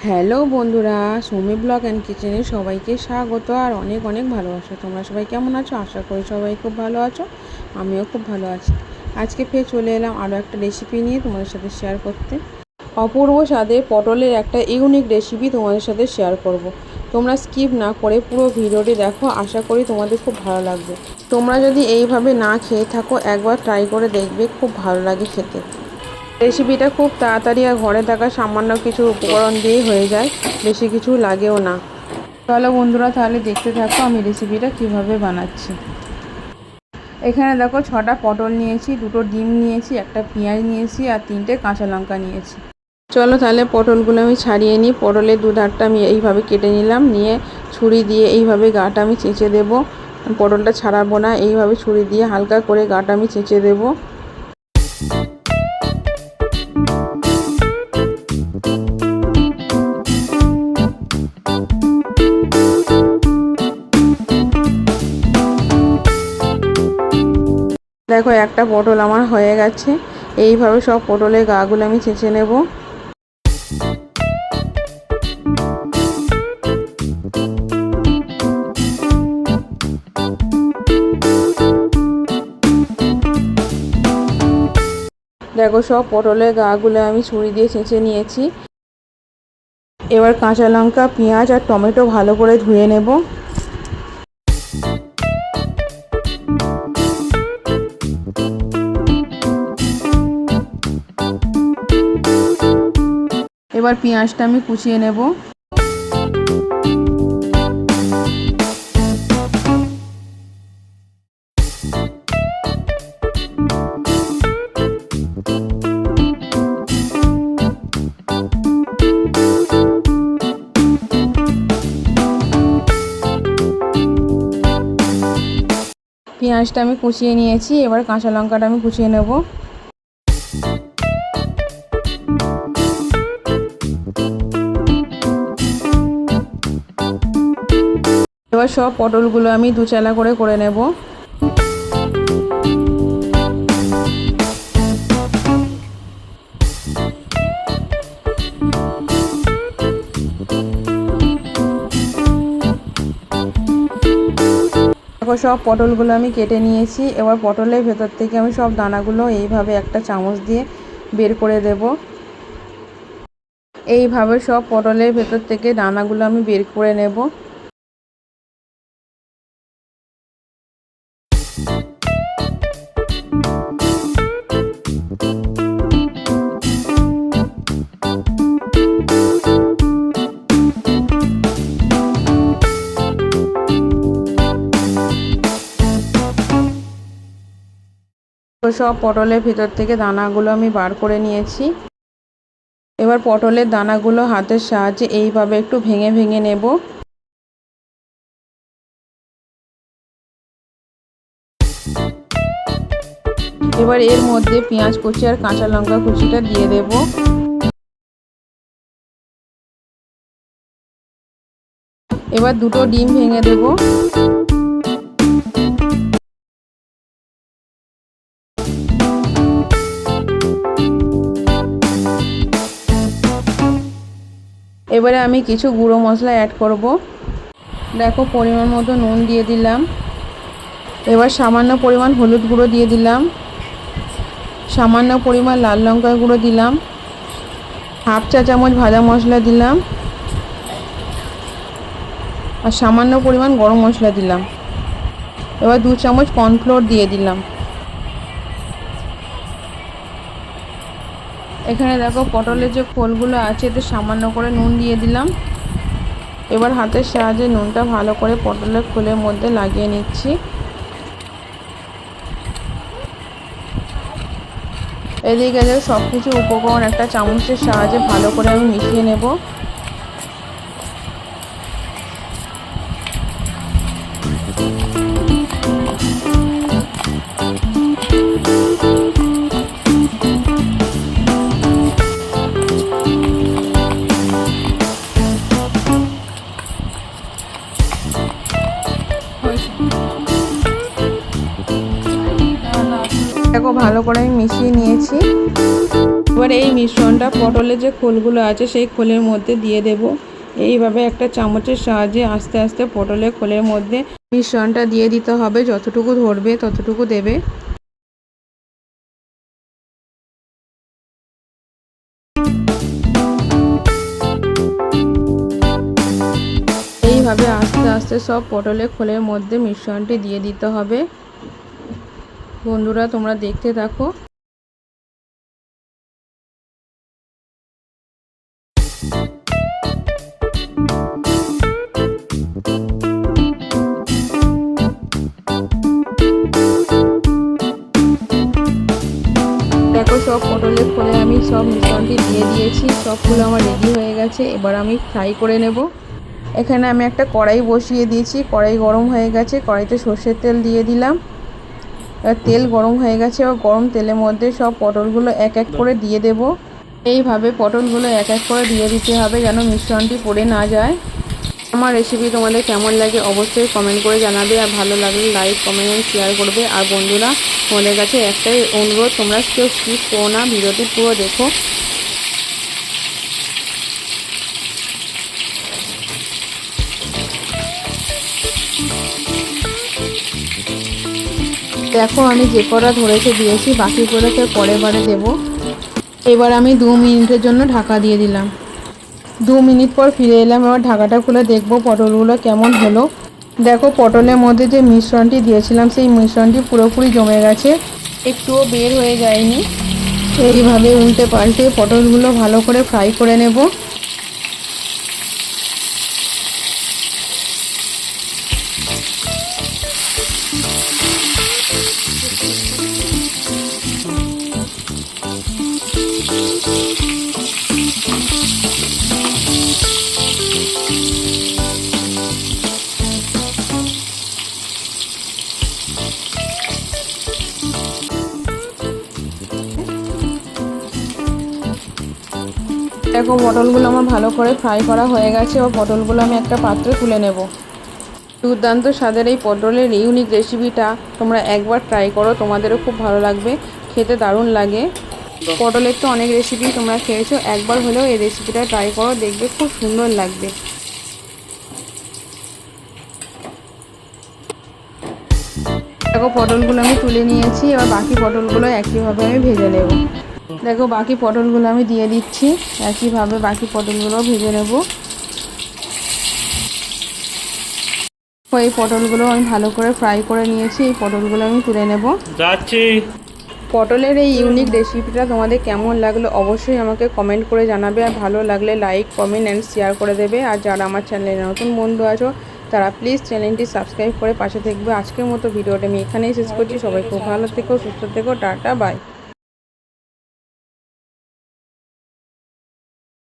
Hello বন্ধুরা, Sumi blog and কিচেনে সবাইকে স্বাগত আর অনেক অনেক ভালোবাসা। তোমরা সবাই কেমন আছো? আশা করি সবাই খুব ভালো আছো, আমিও খুব ভালো আছি। আজকে ফের চলে এলাম আরও একটা রেসিপি নিয়ে তোমাদের সাথে শেয়ার করতে। অপূর্ব স্বাদের পটলের একটা ইউনিক রেসিপি তোমাদের সাথে শেয়ার করব। তোমরা স্কিপ না করে পুরো ভিডিওটি দেখো, আশা করি তোমাদের খুব ভালো লাগবে। তোমরা যদি এইভাবে না খেয়ে থাকো, একবার ট্রাই করে দেখবে, খুব ভালো লাগে খেতে। রেসিপিটা খুব তাড়াতাড়ি আর ঘরে থাকা সামান্য কিছু উপকরণ দিয়েই হয়ে যায়, বেশি কিছু লাগেও না। চলো বন্ধুরা, তাহলে দেখতে থাকো আমি রেসিপিটা কিভাবে বানাচ্ছি। এখানে দেখো 6টা পটল নিয়েছি, 2টো ডিম নিয়েছি, একটা পেঁয়াজ নিয়েছি আর 3টে কাঁচা লঙ্কা নিয়েছি। চলো তাহলে পটলগুলো আমি ছাড়িয়ে নিই। পটলের দুধারটা আমি এইভাবে কেটে নিলাম, নিয়ে ছুরি দিয়ে এইভাবে গাটা আমি চেঁচে দেবো। পটলটা ছাড়াবো না, এইভাবে ছুরি দিয়ে হালকা করে গাটা আমি চেঁচে দেবো। দেখো একটা পটল আমার হয়ে গেছে। এইভাবে সব পটলের গাগুলো আমি ছেঁচে নেব। দেখো সব পটলের গাগুলো আমি ছুরি দিয়ে ছেঁচে নিয়েছি। এবার কাঁচা লঙ্কা, পেঁয়াজ আর টমেটো ভালো করে ধুয়ে নেব। এবার পেঁয়াজটা আমি কুচিয়ে নেব। পেঁয়াজটা আমি কুচিয়ে নিয়েছি, এবার কাঁচা লঙ্কাটা আমি কুচিয়ে নেব। এবার সব পটলগুলো আমি দুচালা করে নেব। দেখো সব পটলগুলো আমি কেটে নিয়েছি। এবার পটলের ভেতর থেকে আমি সব দানাগুলো এইভাবে একটা চামচ দিয়ে বের করে দেব। এইভাবে সব পটলের ভেতর থেকে দানাগুলো আমি বের করে নেব। তো সব পটলের ভেতর থেকে দানাগুলো আমি বার করে নিয়েছি। এবার পটলের দানাগুলো হাতের সাহায্যে এইভাবে একটু ভেঙে ভেঙে নেব। এবার এর মধ্যে পেঁয়াজ কুচি আর কাঁচা লঙ্কা কুচিটা দিয়ে দেব। এবার 2টো ডিম ভেঙে দেব। এবারে আমি কিছু গুঁড়ো মশলা অ্যাড করব। দেখো পরিমাণ মতো নুন দিয়ে দিলাম। এবার সামান্য পরিমাণ হলুদ গুঁড়ো দিয়ে দিলাম। সামান্য পরিমাণ লাল লঙ্কার গুঁড়ো দিলাম। হাফ চা চামচ ভাজা মশলা দিলাম আর সামান্য পরিমাণ গরম মশলা দিলাম। এবার 2 চামচ কর্নফ্লোর দিয়ে দিলাম। এখানে দেখো পটলের যে খোলগুলো আছে এতে সামান্য করে নুন দিয়ে দিলাম। এবার হাতের সাহায্যে নুনটা ভালো করে পটলের খোলের মধ্যে লাগিয়ে নিচ্ছি। এদিকে যে সব কিছু উপকরণ একটা চামচের সাহায্যে ভালো করে আমি মিশিয়ে নেব। দেখো ভালো করে আমি মিশিয়ে নিয়েছি। এবার এই মিশ্রণটা পটলের যে খোলগুলো আছে সেই খোলের মধ্যে দিয়ে দেব। এইভাবে একটা চামচের সাহায্যে আস্তে আস্তে পটলের খোলের মধ্যে মিশ্রণটা দিয়ে দিতে হবে, যতটুকু ধরবে ততটুকু দেবে। এইভাবে আস্তে আস্তে সব পটলের খোলের মধ্যে মিশ্রণটি দিয়ে দিতে হবে। বন্ধুরা তোমরা দেখতে থাকো। দেখো সব পটলের খোলে আমি সব মিশ্রণটি দিয়ে দিয়েছি, সবগুলো আমার রেডি হয়ে গেছে। এবার আমি ফ্রাই করে নেব। এখানে আমি একটা কড়াই বসিয়ে দিয়েছি, কড়াই গরম হয়ে গেছে, কড়াইতে সর্ষের তেল দিয়ে দিলাম। এবার তেল গরম হয়ে গেছে, এবার গরম তেলের মধ্যে সব পটলগুলো এক এক করে দিয়ে দেব। এইভাবে পটলগুলো এক এক করে দিয়ে দিতে হবে যেন মিশ্রণটি পড়ে না যায়। আমার রেসিপি তোমাদের কেমন লাগে অবশ্যই কমেন্ট করে জানাবে, আর ভালো লাগলে লাইক কমেন্ট শেয়ার করবে। আর বন্ধুরা তোমাদের কাছে একটাই অনুরোধ, তোমরা কেউ স্কিপ করো না, ভিডিওটি পুরো দেখো। দেখো আমি যে কটা ধরেছে দিয়েছি, বাকিগুলোকে পরের বারে দেবো। এবার আমি 2 মিনিটের জন্য ঢাকা দিয়ে দিলাম। 2 মিনিট পর ফিরে এলাম। এবার ঢাকাটা খুলে দেখবো পটলগুলো কেমন হলো। দেখো পটলের মধ্যে যে মিশ্রণটি দিয়েছিলাম সেই মিশ্রণটি পুরোপুরি জমে গেছে, একটুও বের হয়ে যায়নি। এইভাবে উল্টে পাল্টে পটলগুলো ভালো করে ফ্রাই করে নেব। দেখো পটলগুলো আমার ভালো করে ফ্রাই করা হয়ে গেছে, ও পটলগুলো আমি একটা পাত্রে তুলে নেব। দুর্দান্ত স্বাদের এই পটলের ইউনিক রেসিপিটা তোমরা একবার ট্রাই করো, তোমাদেরও খুব ভালো লাগবে, খেতে দারুণ লাগে। পটলের তো অনেক রেসিপি তোমরা খেয়েছো, একবার হলেও এই রেসিপিটা ট্রাই করো, দেখবে খুব সুন্দর লাগবে। দেখো পটলগুলো আমি তুলে নিয়েছি, এবার বাকি পটলগুলো একইভাবে আমি ভেজে নেব। দেখো বাকি পটলগুলো আমি দিয়ে দিচ্ছি, একইভাবে বাকি পটলগুলো ভেজে নেব। এই পটলগুলো আমি ভালো করে ফ্রাই করে নিয়েছি, এই পটলগুলো আমি তুলে নেব। পটলের এই ইউনিক রেসিপিটা তোমাদের কেমন লাগলো অবশ্যই আমাকে কমেন্ট করে জানাবে, আর ভালো লাগলে লাইক কমেন্ট অ্যান্ড শেয়ার করে দেবে। আর যারা আমার চ্যানেলে নতুন বন্ধু আছো তারা প্লিজ চ্যানেলটি সাবস্ক্রাইব করে পাশে থাকবে। আজকের মতো ভিডিওটা আমি এখানেই শেষ করছি। সবাই খুব ভালো থেকো, সুস্থ থেকো, টাটা বাই।